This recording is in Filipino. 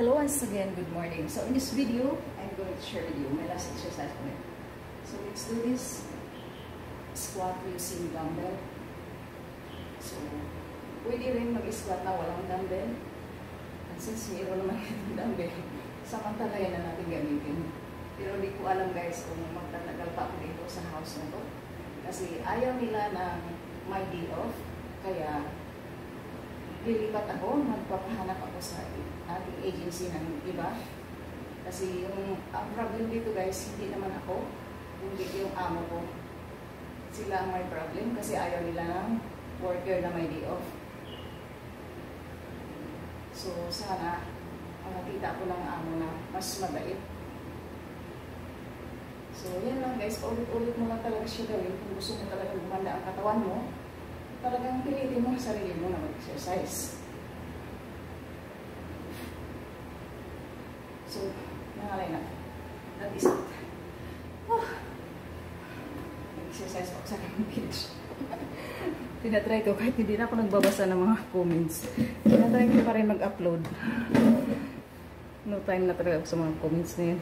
Hello once again, good morning. So in this video, I'm going to share with you my last exercise on it. So let's do this squat using dumbbell. So pwede rin mag-squat na walang dumbbell. And since mayroon naman itong dumbbell, samantalayan na natin gamitin. Pero di ko alam guys kung magtatagal pa ako dito sa house na to. Kasi ayaw nila ng my day off. Kaya lilipat ako, magpapahanap ako sa ating agency ng iba. Kasi ang problem dito guys, hindi naman ako, hindi yung amo ko. Sila ang may problem kasi ayaw nila ng worker na may day off. So sana, nakita ko ng amo na mas mabait. So yan lang guys, ulit-ulit mo lang talaga siya gawin. Kung gusto mo talaga gumanda ang katawan mo, talagang pilitin mo ang sarili mo na mag-exercise. So, nangalay na. That is it. Oh. Mag-exercise ako sa aking page. Tinatry ko kahit hindi na ako nagbabasa ng mga comments. Tinatry ko pa rin mag-upload. No time na talaga sa mga comments na yun.